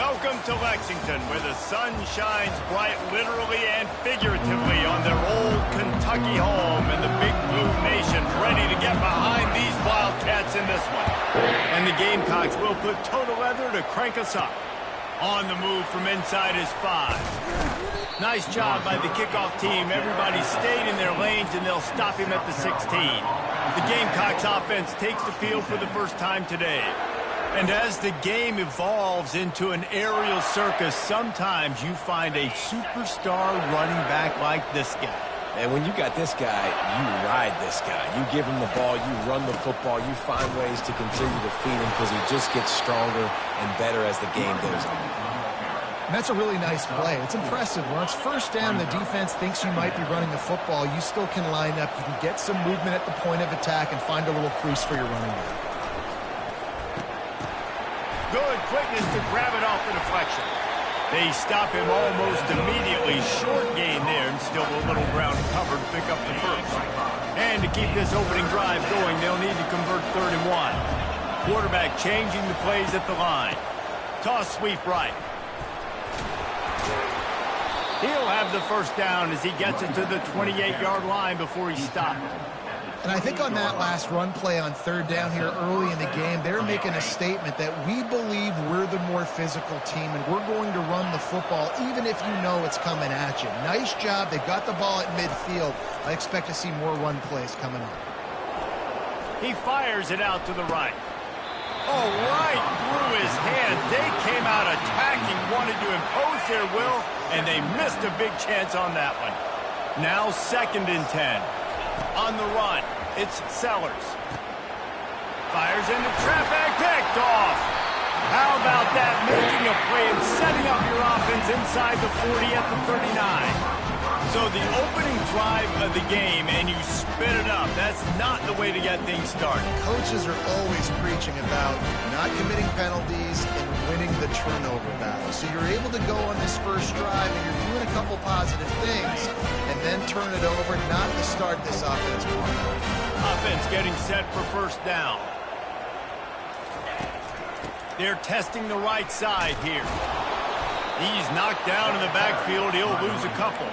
Welcome to Lexington, where the sun shines bright literally and figuratively on their old Kentucky home, and the Big Blue Nation ready to get behind these Wildcats in this one. And the Gamecocks will put total leather to crank us up. On the move from inside is 5. Nice job by the kickoff team. Everybody stayed in their lanes, and they'll stop him at the 16. The Gamecocks offense takes the field for the first time today. And as the game evolves into an aerial circus, sometimes you find a superstar running back like this guy. And when you got this guy, you ride this guy. You give him the ball, you run the football, you find ways to continue to feed him because he just gets stronger and better as the game goes on. And that's a really nice play. It's impressive. When it's first down, the defense thinks you might be running the football. You still can line up. You can get some movement at the point of attack and find a little crease for your running back. Good quickness to grab it off the deflection. They stop him almost immediately. Short gain there, and still a little ground covered to pick up the first. And to keep this opening drive going, they'll need to convert 3rd and 1. Quarterback changing the plays at the line. Toss sweep right. He'll have the first down as he gets it to the 28-yard line before he stopped. And I think on that last run play on 3rd down here early in the game, they're making a statement that we believe we're the more physical team and we're going to run the football even if you know it's coming at you. Nice job. They got the ball at midfield. I expect to see more run plays coming up. He fires it out to the right. Oh, right through his hand. They came out attacking, wanted to impose their will, and they missed a big chance on that one. Now 2nd and 10. On the run, it's Sellers. Fires into traffic, picked off. How about that? Making a play and setting up your offense inside the 40 at the 39. So the opening drive of the game, and you spit it up. That's not the way to get things started. Coaches are always preaching about not committing penalties and winning the turnover battle. So you're able to go on this first drive, and you're doing a couple positive things, and then turn it over, not to start this offense. Offense getting set for first down. They're testing the right side here. He's knocked down in the backfield. He'll lose a couple.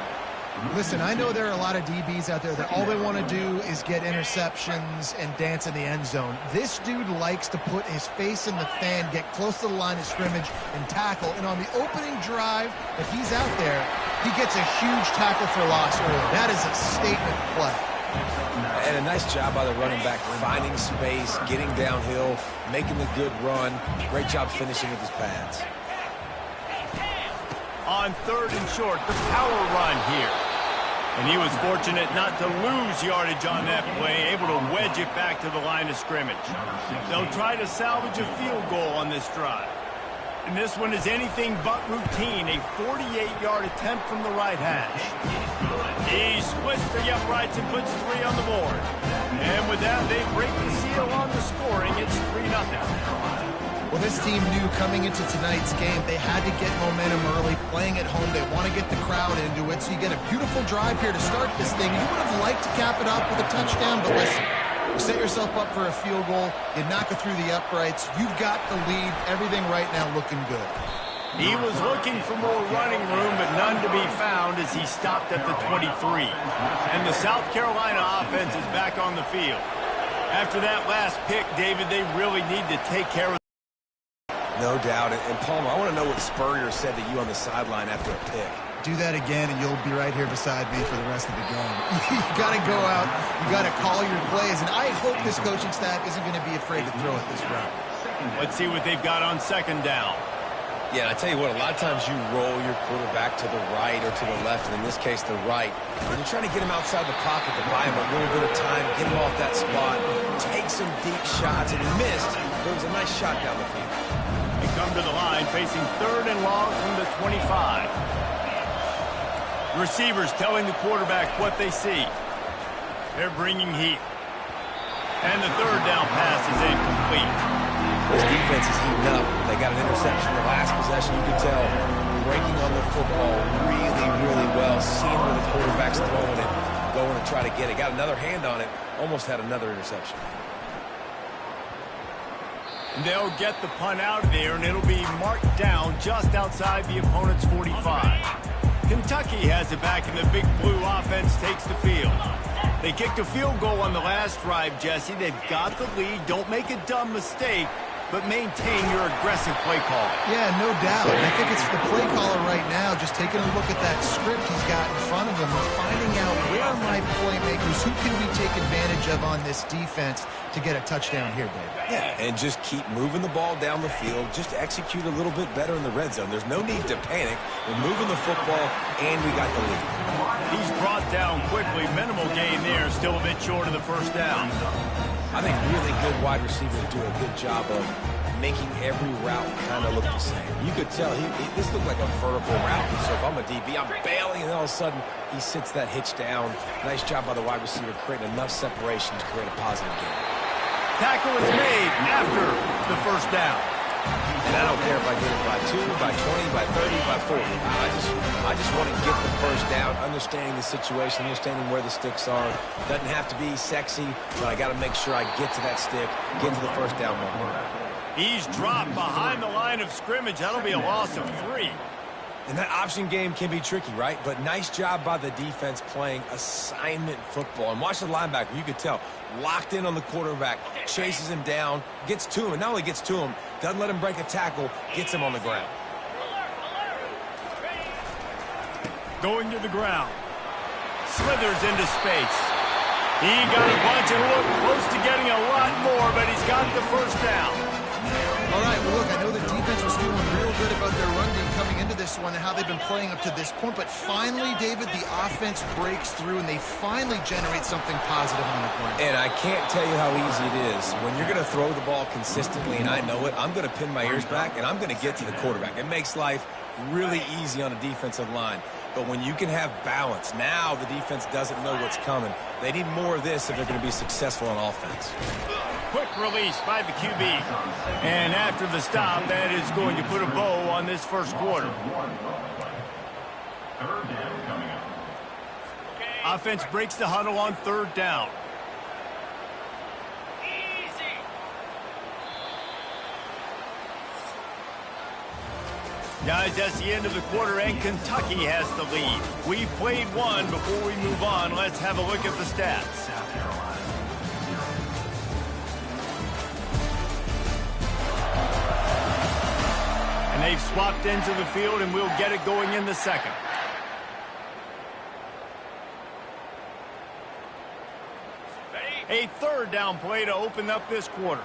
Listen, I know there are a lot of DBs out there that all they want to do is get interceptions and dance in the end zone. This dude likes to put his face in the fan, get close to the line of scrimmage, and tackle. And on the opening drive, if he's out there, he gets a huge tackle for loss early. That is a statement play. And a nice job by the running back, finding space, getting downhill, making the good run. Great job finishing with his pads. On 3rd and short, the power run here. And he was fortunate not to lose yardage on that play, able to wedge it back to the line of scrimmage. They'll try to salvage a field goal on this drive. And this one is anything but routine, a 48-yard attempt from the right hash. He splits the uprights and puts 3 on the board. And with that, they break the seal on the scoring. It's 3-0. Well, this team knew coming into tonight's game they had to get momentum early, playing at home. They want to get the crowd into it, so you get a beautiful drive here to start this thing. You would have liked to cap it off with a touchdown, but listen, you set yourself up for a field goal, you knock it through the uprights, you've got the lead, everything right now looking good. He was looking for more running room, but none to be found as he stopped at the 23. And the South Carolina offense is back on the field. After that last pick, David, they really need to take care of. No doubt. And Palmer, I want to know what Spurrier said to you on the sideline after a pick. Do that again, and you'll be right here beside me for the rest of the game. You got to go out. You got to call your plays, and I hope this coaching staff isn't going to be afraid to throw it this route. Let's see what they've got on 2nd down. Yeah, I tell you what, a lot of times you roll your quarterback to the right or to the left, and in this case, the right. When you're trying to get him outside the pocket to buy him a little bit of time, get him off that spot, take some deep shots, and he missed. There was a nice shot down the field. They come to the line facing 3rd and long from the 25. Receivers telling the quarterback what they see. They're bringing heat. And the 3rd down pass is incomplete. This defense is heating up. They got an interception the last possession. You could tell breaking on the football really, really well. Seeing where the quarterback's throwing it, going to try to get it. Got another hand on it. Almost had another interception. They'll get the punt out of there, and it'll be marked down just outside the opponent's 45. Kentucky has it back, and the Big Blue offense takes the field. They kicked a field goal on the last drive, Jesse. They've got the lead. Don't make a dumb mistake, but maintain your aggressive play call. Yeah, no doubt. I think it's the play caller right now just taking a look at that script he's got in front of him and finding out where are my playmakers, who can we take advantage of on this defense to get a touchdown here, Dave. Yeah, and just keep moving the ball down the field. Just execute a little bit better in the red zone. There's no need to panic. We're moving the football, and we got the lead. He's brought down quickly. Minimal gain there. Still a bit short of the first down. I think really good wide receivers do a good job of making every route kind of look the same. You could tell this looked like a vertical route. So if I'm a DB, I'm bailing, and all of a sudden he sits that hitch down. Nice job by the wide receiver creating enough separation to create a positive gain. Tackle is made after the first down. And I don't care if I get it by 2, by 20, by 30, by 40. I just want to get the first down, understanding the situation, understanding where the sticks are. Doesn't have to be sexy, but I got to make sure I get to that stick, get to the first down mark. He's dropped behind the line of scrimmage. That'll be a loss of 3. And that option game can be tricky, right? But nice job by the defense playing assignment football. And watch the linebacker. You could tell. Locked in on the quarterback. Chases him down. Gets to him. And not only gets to him, doesn't let him break a tackle. Gets him on the ground. Going to the ground. Slithers into space. He got a bunch and looked close to getting a lot more, but he's got the first down. All right, well, look, I know the defense was feeling real good about their run game coming into this one and how they've been playing up to this point, but finally, David, the offense breaks through and they finally generate something positive on the ground. And I can't tell you how easy it is. When you're going to throw the ball consistently, and I know it, I'm going to pin my ears back, and I'm going to get to the quarterback. It makes life really easy on a defensive line. But when you can have balance, now the defense doesn't know what's coming. They need more of this if they're going to be successful on offense. Quick release by the QB. And after the stop, that is going to put a bow on this first quarter. Offense breaks the huddle on third down. Guys, that's the end of the quarter, and Kentucky has the lead. We've played one. Before we move on, let's have a look at the stats. And they've swapped into the field, and we'll get it going in the second. A third down play to open up this quarter.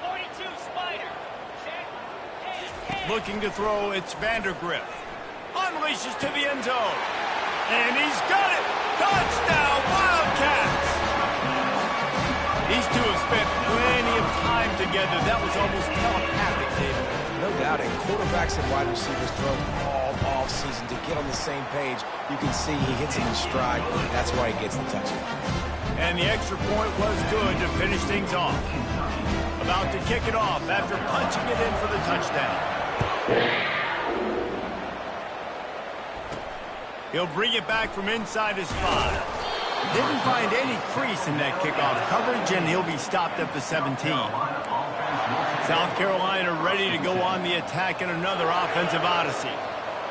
42 Spider. Looking to throw, it's Vandergrift. Unleashes to the end zone. And he's got it! Touchdown, Wildcats! These two have spent plenty of time together. That was almost telepathic, David. No doubt, and quarterbacks and wide receivers throw all offseason to get on the same page. You can see he hits it in stride. That's why he gets the touchdown. And the extra point was good to finish things off. About to kick it off after punching it in for the touchdown. He'll bring it back from inside his 5. Didn't find any crease in that kickoff coverage, and he'll be stopped at the 17. South Carolina ready to go on the attack in another offensive odyssey.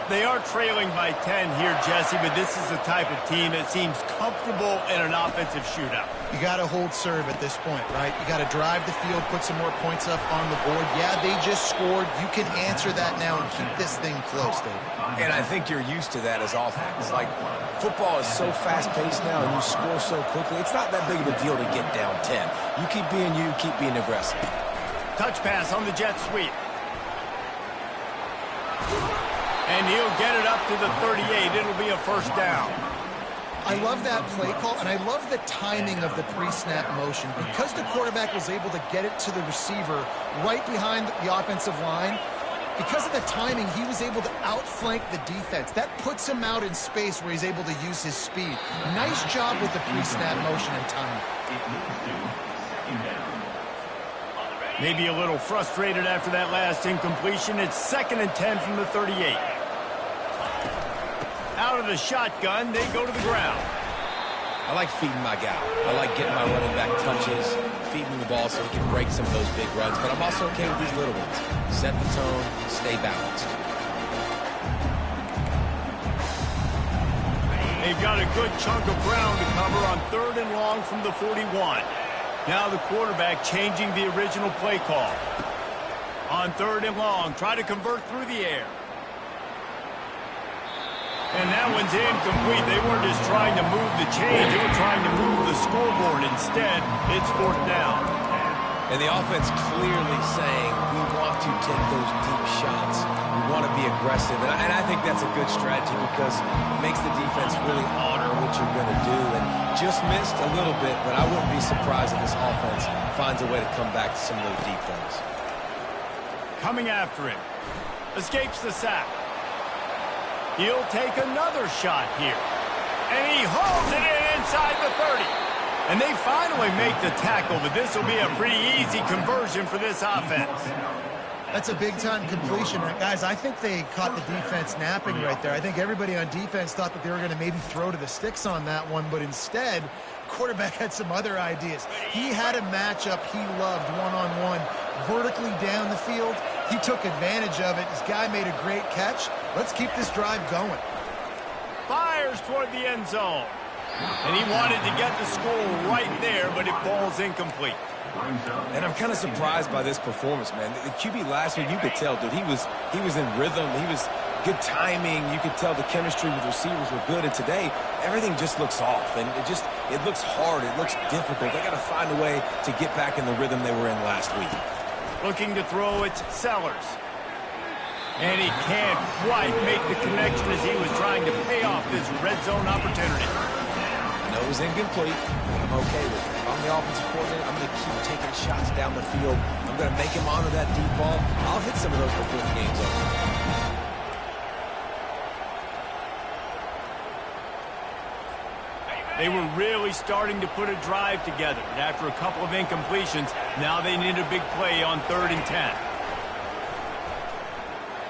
They are trailing by 10 here, Jesse, but this is the type of team that seems comfortable in an offensive shootout. You got to hold serve at this point, right? You got to drive the field, put some more points up on the board. Yeah, they just scored. You can answer that now and keep this thing close, Dave. And I think you're used to that as offense. Like, football is so fast-paced now, and you score so quickly. It's not that big of a deal to get down 10. You keep being aggressive. Touch pass on the jet sweep. And he'll get it up to the 38. It'll be a first down. I love that play call, and I love the timing of the pre-snap motion. Because the quarterback was able to get it to the receiver right behind the offensive line, because of the timing, he was able to outflank the defense. That puts him out in space where he's able to use his speed. Nice job with the pre-snap motion and timing. Maybe a little frustrated after that last incompletion. It's 2nd and 10 from the 38. Out of the shotgun, they go to the ground. I like feeding my guy. I like getting my running back touches, feeding him the ball so he can break some of those big runs. But I'm also okay with these little ones. Set the tone, stay balanced. They've got a good chunk of ground to cover on 3rd and long from the 41. Now the quarterback changing the original play call. On 3rd and long, try to convert through the air. And that one's incomplete. They weren't just trying to move the chains. They were trying to move the scoreboard. Instead, it's 4th down. And the offense clearly saying, we want to take those deep shots. We want to be aggressive. And I think that's a good strategy because it makes the defense really honor what you're going to do. And just missed a little bit, but I wouldn't be surprised if this offense finds a way to come back to some of those deep things. Coming after him. Escapes the sack. He'll take another shot here. And he holds it in inside the 30. And they finally make the tackle, but this will be a pretty easy conversion for this offense. That's a big-time completion. Guys, I think they caught the defense napping right there. I think everybody on defense thought that they were going to maybe throw to the sticks on that one, but instead, quarterback had some other ideas. He had a matchup he loved one-on-one, vertically down the field. He took advantage of it. This guy made a great catch. Let's keep this drive going. Fires toward the end zone. And he wanted to get the score right there, but it falls incomplete. And I'm kind of surprised by this performance, man. The QB last week, you could tell, dude, he was in rhythm. He was good timing. You could tell the chemistry with receivers were good. And today, everything just looks off. And it looks hard. It looks difficult. They got to find a way to get back in the rhythm they were in last week. Looking to throw it, Sellers. And he can't quite make the connection as he was trying to pay off this red zone opportunity. I know it was incomplete, but I'm okay with it. If I'm the offensive coordinator, I'm going to keep taking shots down the field. I'm going to make him honor that deep ball. I'll hit some of those before the game's over. They were really starting to put a drive together. And after a couple of incompletions, now they need a big play on 3rd and 10.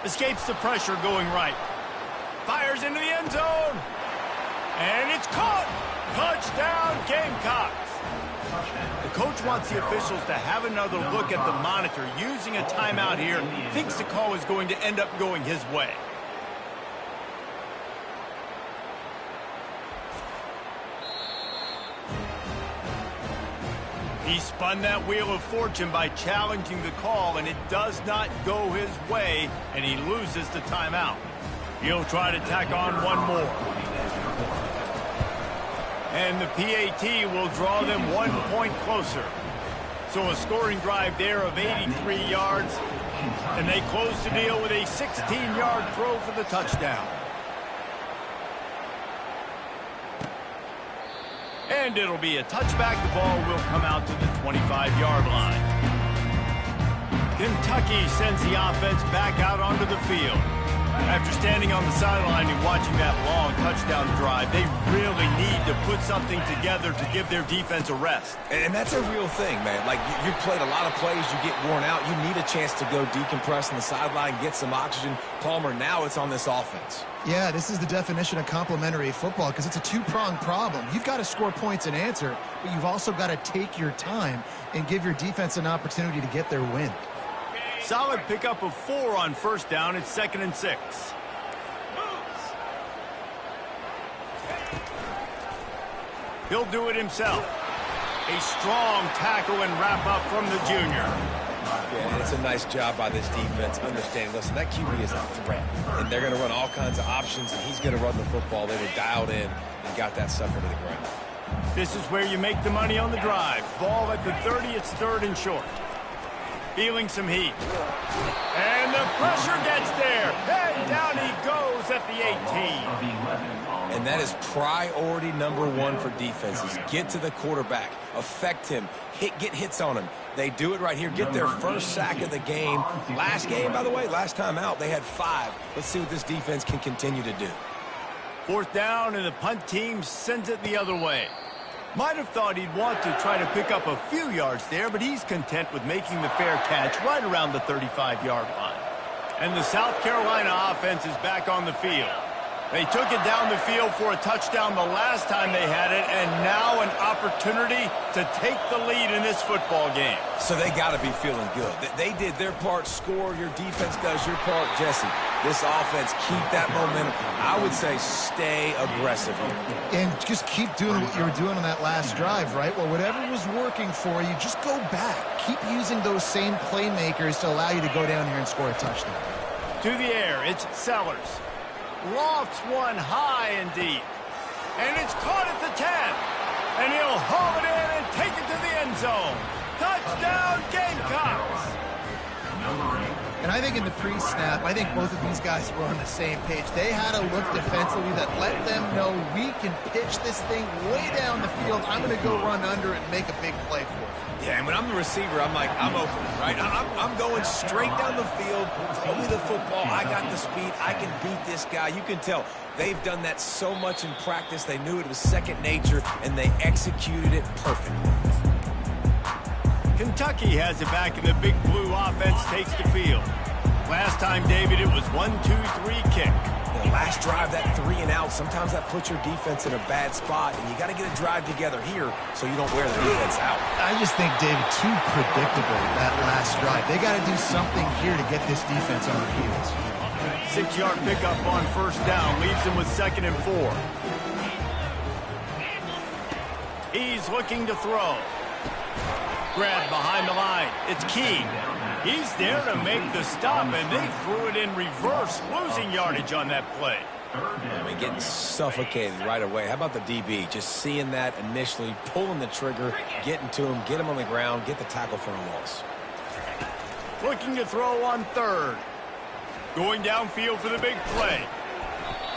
Escapes the pressure going right. Fires into the end zone. And it's caught. Touchdown, Gamecocks. The coach wants the officials to have another look at the monitor. Using a timeout here, thinks the call is going to end up going his way. He spun that wheel of fortune by challenging the call, and it does not go his way, and he loses the timeout. He'll try to tack on one more. And the PAT will draw them 1 point closer. So a scoring drive there of 83 yards, and they close the deal with a 16-yard throw for the touchdown. And it'll be a touchback. The ball will come out to the 25-yard line. Kentucky sends the offense back out onto the field. After standing on the sideline and watching that long touchdown drive, they really need to put something together to give their defense a rest. And that's a real thing, man. Like, you played a lot of plays, you get worn out. You need a chance to go decompress on the sideline, get some oxygen. Palmer, now it's on this offense. Yeah, this is the definition of complementary football because it's a two-pronged problem. You've got to score points and answer, but you've also got to take your time and give your defense an opportunity to get their win. Solid pickup of 4 on 1st down. It's 2nd and 6. He'll do it himself. A strong tackle and wrap up from the junior. Yeah, it's a nice job by this defense understanding, listen, that QB is a threat, and they're going to run all kinds of options, and he's going to run the football. They were dialed in and got that sucker to the ground. This is where you make the money on the drive. Ball at the 30, it's 3rd and short. Feeling some heat. And the pressure gets there. And down he goes at the 18. And that is priority number 1 for defenses. Get to the quarterback. Affect him. Get hits on him. They do it right here. Get their first sack of the game. Last game, by the way, last time out, they had 5. Let's see what this defense can continue to do. 4th down, and the punt team sends it the other way. Might have thought he'd want to try to pick up a few yards there, but he's content with making the fair catch right around the 35-yard line. And the South Carolina offense is back on the field. They took it down the field for a touchdown the last time they had it, and now an opportunity to take the lead in this football game. So they got to be feeling good. They did their part, score. Your defense does your part, Jesse. This offense, keep that momentum. I would say stay aggressive here. And just keep doing what you were doing on that last drive, right? Well, whatever was working for you, just go back. Keep using those same playmakers to allow you to go down here and score a touchdown. To the air, it's Sellers. Lofts one high and deep. And it's caught at the 10. And he'll haul it in and take it to the end zone. Touchdown, Gamecocks! And I think in the pre-snap, I think both of these guys were on the same page. They had a look defensively that let them know we can pitch this thing way down the field. I'm going to go run under it and make a big play for it. Yeah, and when I'm the receiver, I'm like, I'm open, right? I'm going straight down the field. Throw me the football. I got the speed. I can beat this guy. You can tell they've done that so much in practice. They knew it was second nature, and they executed it perfectly. Kentucky has it back, and the Big Blue offense takes the field. Last time, David, it was 1-2-3 kick. The last drive, that 3 and out, sometimes that puts your defense in a bad spot, and you got to get a drive together here so you don't wear the defense out. I just think, David, too predictable, that last drive. They got to do something here to get this defense on their heels. 6-yard pickup on first down leaves him with 2nd and 4. He's looking to throw. Grab behind the line. It's Key. He's there to make the stop, and they threw it in reverse, losing yardage on that play. I mean, getting suffocated right away. How about the DB? Just seeing that initially, pulling the trigger, getting to him, get him on the ground, get the tackle for a loss. Looking to throw on 3rd. Going downfield for the big play.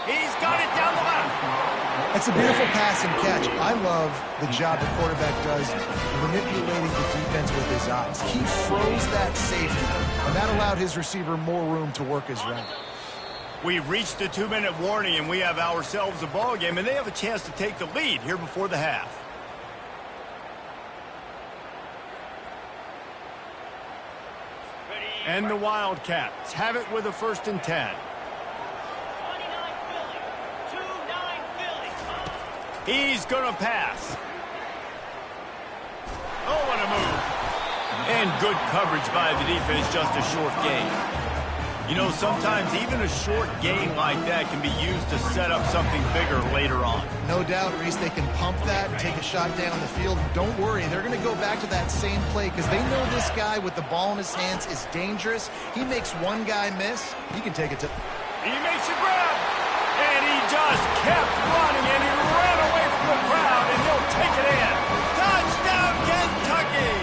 He's got it down the left. It's a beautiful pass and catch. I love the job the quarterback does manipulating the defense with his eyes. He froze that safety, and that allowed his receiver more room to work his route. We've reached the 2-minute warning, and we have ourselves a ball game, and they have a chance to take the lead here before the half. And the Wildcats have it with a 1st and 10. He's going to pass. Oh, what a move. And good coverage by the defense, just a short gain. You know, sometimes even a short gain like that can be used to set up something bigger later on. No doubt, Reese, they can pump that and take a shot down the field. Don't worry, they're going to go back to that same play because they know this guy with the ball in his hands is dangerous. He makes one guy miss, he can take it to... He makes a grab, and he just kept running, and he ran away from the crowd, and he'll take it in. Touchdown, Kentucky!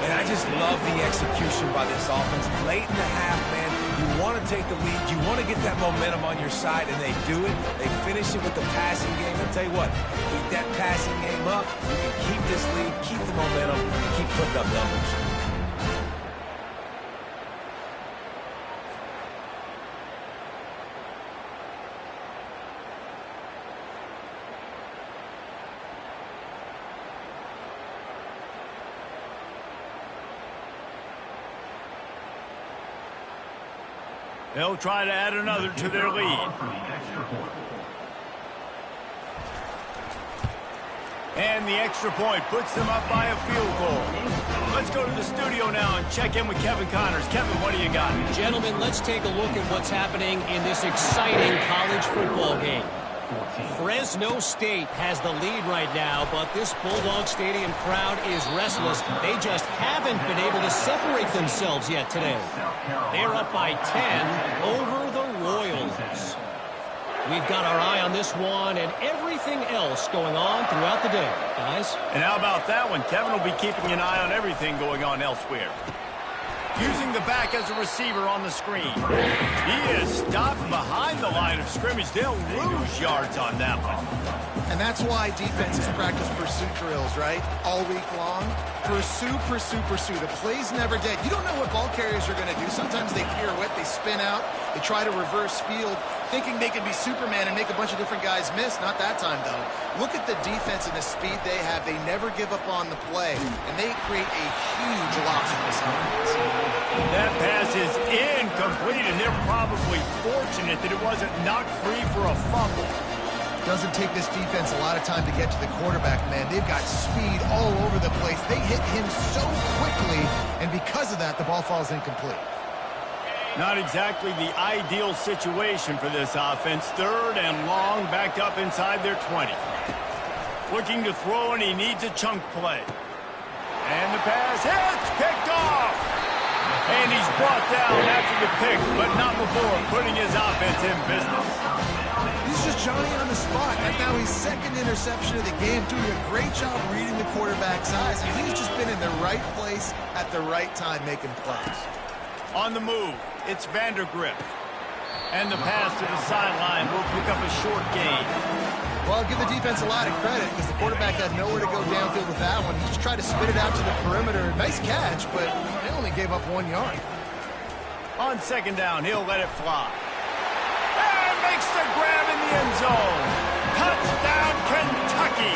And I just love the execution by this offense. Late in the half, man, you want to take the lead. You want to get that momentum on your side, and they do it. They finish it with the passing game. I'll tell you what, keep that passing game up. You can keep this lead, keep the momentum, and keep putting up numbers. They'll try to add another to their lead. And the extra point puts them up by a field goal. Let's go to the studio now and check in with Kevin Connors. Kevin, what do you got? Gentlemen, let's take a look at what's happening in this exciting college football game. Fresno State has the lead right now, but this Bulldog Stadium crowd is restless. They just haven't been able to separate themselves yet today. They're up by 10 over the Royals. We've got our eye on this one and everything else going on throughout the day, guys. And how about that one? Kevin will be keeping an eye on everything going on elsewhere. Using the back as a receiver on the screen. He is stopped behind the line of scrimmage. They'll lose yards on that one. And that's why defenses practice pursuit drills, right? All week long. Pursue, pursue, pursue. The play's never dead. You don't know what ball carriers are going to do. Sometimes they pirouette, they spin out, they try to reverse field. thinking they could be Superman and make a bunch of different guys miss. Not that time, though. Look at the defense and the speed they have. They never give up on the play, and they create a huge loss for this offense. That pass is incomplete, and they're probably fortunate that it wasn't knocked free for a fumble. Doesn't take this defense a lot of time to get to the quarterback, man. They've got speed all over the place. They hit him so quickly, and because of that, the ball falls incomplete. Not exactly the ideal situation for this offense. 3rd and long, back up inside their 20. Looking to throw, and he needs a chunk play. And the pass hits, picked off. And he's brought down after the pick, but not before putting his offense in business. He's just Johnny on the spot. And now his 2nd interception of the game, doing a great job reading the quarterback's eyes. And he's just been in the right place at the right time making plays. On the move, it's Vandergrift. And the pass to the sideline will pick up a short gain. Well, I'll give the defense a lot of credit because the quarterback had nowhere to go downfield with that one. He just tried to spit it out to the perimeter. Nice catch, but they only gave up 1 yard. On 2nd down, he'll let it fly. And makes the grab in the end zone. Touchdown, Kentucky.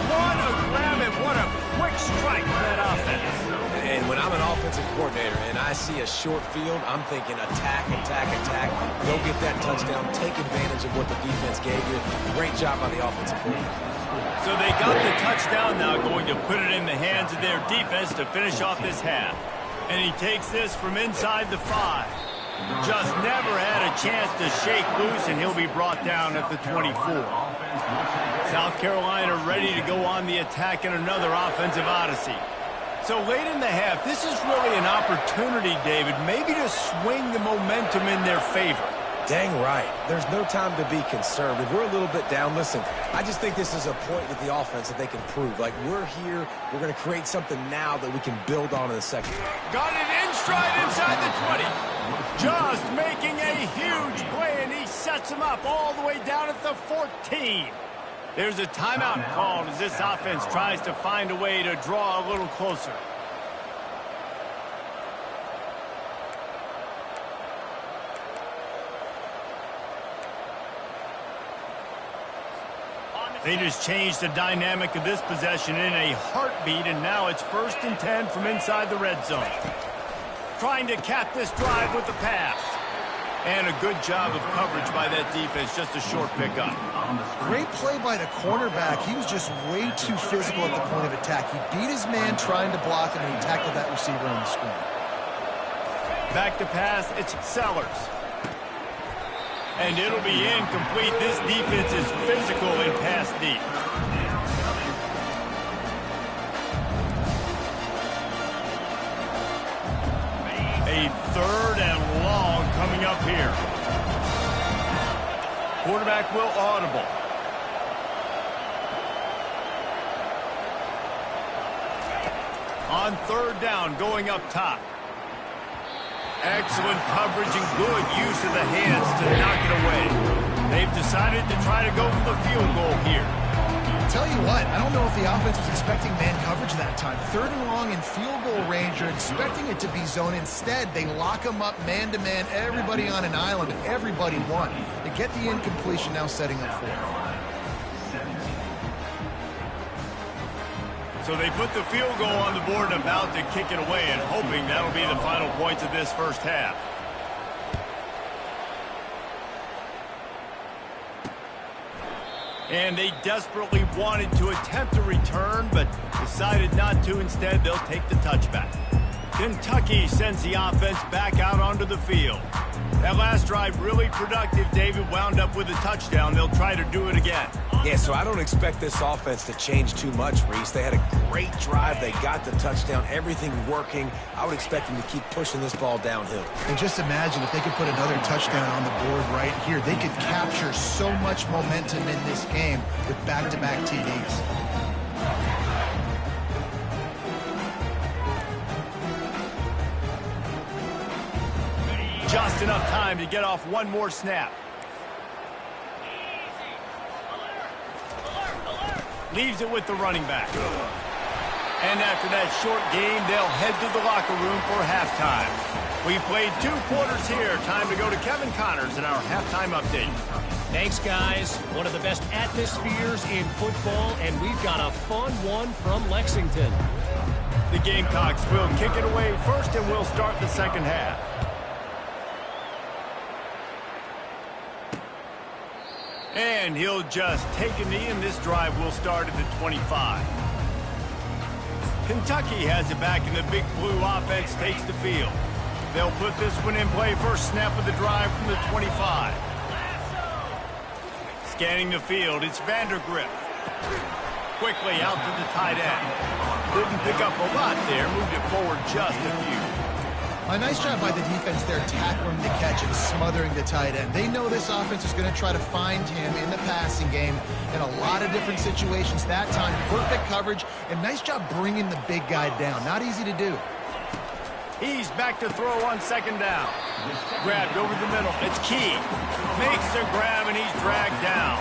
What a grab and what a quick strike for that offense. And when I'm an offensive coordinator and I see a short field, I'm thinking attack, attack, attack. Go get that touchdown. Take advantage of what the defense gave you. Great job by the offensive coordinator. So they got the touchdown now, going to put it in the hands of their defense to finish off this half. And he takes this from inside the 5. Just never had a chance to shake loose, and he'll be brought down at the 24. South Carolina ready to go on the attack in another offensive odyssey. So late in the half, this is really an opportunity, David, maybe to swing the momentum in their favor. Dang right. There's no time to be concerned. If we're a little bit down, listen, I just think this is a point with the offense that they can prove. Like, we're here, we're going to create something now that we can build on in the second. Got it in stride inside the 20. Just making a huge play, and he sets him up all the way down at the 14. There's a timeout called as this offense tries to find a way to draw a little closer. They just changed the dynamic of this possession in a heartbeat, and now it's 1st and 10 from inside the red zone. Trying to cap this drive with the pass. And a good job of coverage by that defense, just a short pickup. Great play by the cornerback. He was just way too physical at the point of attack. He beat his man trying to block him, and he tackled that receiver on the screen. Back to pass, it's Sellers. And it'll be incomplete. This defense is physical in pass deep. A 3rd and long coming up here. Quarterback will audible. On 3rd down, going up top. Excellent coverage and good use of the hands to knock it away. They've decided to try to go for the field goal here. Tell you what, I don't know if the offense was expecting man coverage that time. 3rd and long in field goal range. You're expecting it to be zone. Instead, they lock them up man-to-man, everybody on an island, and everybody won. They get the incompletion, now setting up 4th. So they put the field goal on the board and about to kick it away, and hoping that'll be the final points of this first half. And they desperately wanted to attempt a return, but decided not to. Instead, they'll take the touchback. Kentucky sends the offense back out onto the field. That last drive really productive. David wound up with a touchdown. They'll try to do it again. Yeah, so I don't expect this offense to change too much, Reese. They had a great drive. They got the touchdown. Everything working. I would expect them to keep pushing this ball downhill. And just imagine if they could put another touchdown on the board right here. They could capture so much momentum in this game with back-to-back TDs. Just enough time to get off one more snap. Leaves it with the running back. And after that short game, they'll head to the locker room for halftime. We played 2 quarters here. Time to go to Kevin Connors in our halftime update. Thanks, guys. One of the best atmospheres in football, and we've got a fun one from Lexington. The Gamecocks will kick it away first, and we'll start the second half. And he'll just take a knee, and this drive will start at the 25. Kentucky has it back, and the Big Blue offense takes the field. They'll put this one in play. First snap of the drive from the 25. Scanning the field, it's Vandergrift. Quickly out to the tight end. Didn't pick up a lot there, moved it forward just a few. A nice job by the defense there, tackling the catch and smothering the tight end. They know this offense is going to try to find him in the passing game in a lot of different situations. That time, perfect coverage, and nice job bringing the big guy down. Not easy to do. He's back to throw on second down. Grabbed over the middle. It's Key. Makes the grab, and he's dragged down.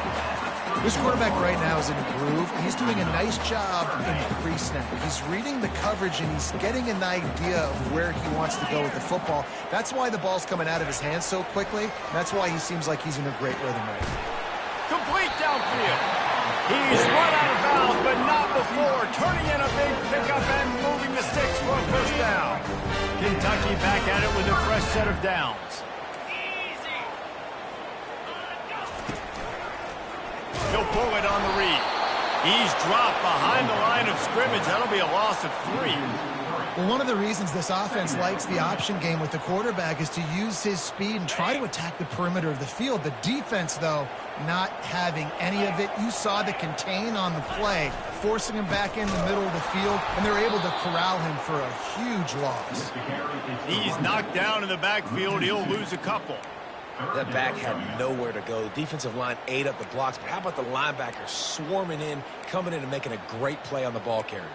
This quarterback right now is in a groove. He's doing a nice job in pre-snap. He's reading the coverage, and he's getting an idea of where he wants to go with the football. That's why the ball's coming out of his hands so quickly. That's why he seems like he's in a great rhythm right now. Complete downfield. He's run out of bounds, but not before. Turning in a big pickup and moving the sticks for a first down. Kentucky back at it with a fresh set of downs. He'll pull it on the read. He's dropped behind the line of scrimmage. That'll be a loss of 3. Well, one of the reasons this offense likes the option game with the quarterback is to use his speed and try to attack the perimeter of the field. The defense, though, not having any of it. You saw the contain on the play, forcing him back in the middle of the field, and they're able to corral him for a huge loss. He's knocked down in the backfield. He'll lose a couple. That back had nowhere to go. The defensive line ate up the blocks, but how about the linebackers swarming in, coming in and making a great play on the ball carrier?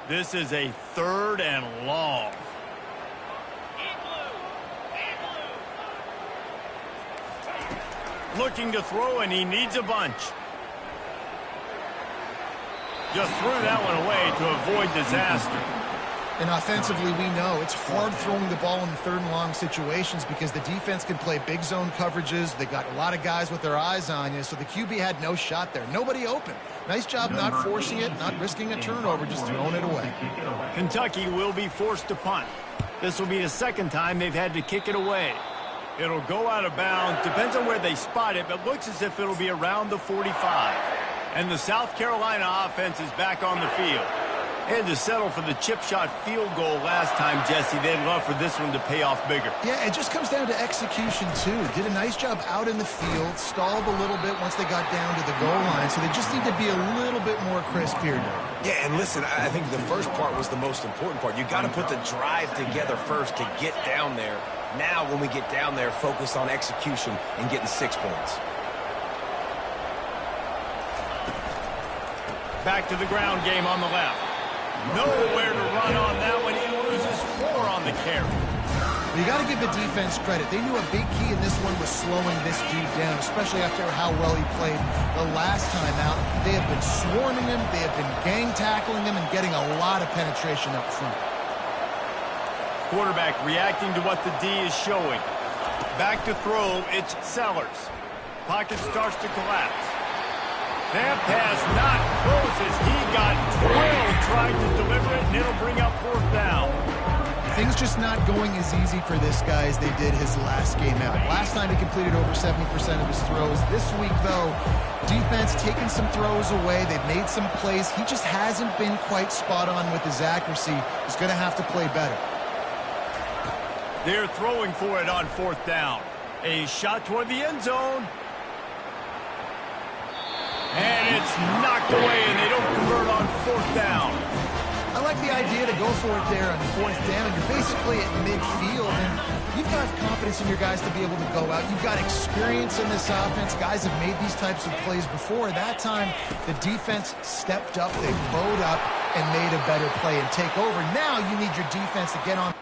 This is a 3rd and long. Looking to throw, and he needs a bunch. Just threw that one away to avoid disaster. And offensively, we know it's hard throwing the ball in 3rd and long situations because the defense can play big zone coverages. They got a lot of guys with their eyes on you, so the QB had no shot there. Nobody open. Nice job not forcing it, not risking a turnover, just throwing it away. Kentucky will be forced to punt. This will be the 2nd time they've had to kick it away. It'll go out of bounds. Depends on where they spot it, but looks as if it'll be around the 45. And the South Carolina offense is back on the field. They had to settle for the chip shot field goal last time, Jesse. They'd love for this one to pay off bigger. Yeah, it just comes down to execution, too. Did a nice job out in the field, stalled a little bit once they got down to the goal line, so they just need to be a little bit more crisp here now. Yeah, and listen, I think the first part was the most important part. You got to put the drive together first to get down there. Now, when we get down there, focus on execution and getting 6 points. Back to the ground game on the left. Nowhere to run on that one. He loses 4 on the carry. You got to give the defense credit. They knew a big key in this one was slowing this dude down, especially after how well he played the last time out. They have been swarming him. They have been gang tackling him and getting a lot of penetration up front. Quarterback reacting to what the D is showing. Back to throw. It's Sellers. Pocket starts to collapse. That pass not close as he got drilled trying to deliver it, and it'll bring up 4th down. Things just not going as easy for this guy as they did his last game out. Last time he completed over 70% of his throws. This week, though, defense taking some throws away. They've made some plays. He just hasn't been quite spot on with his accuracy. He's going to have to play better. They're throwing for it on 4th down. A shot toward the end zone. And it's knocked away, and they don't convert on 4th down. I like the idea to go for it there on 4th down. You're basically at midfield, and you've got confidence in your guys to be able to go out. You've got experience in this offense. Guys have made these types of plays before. That time, the defense stepped up. They bowed up and made a better play and take over. Now you need your defense to get on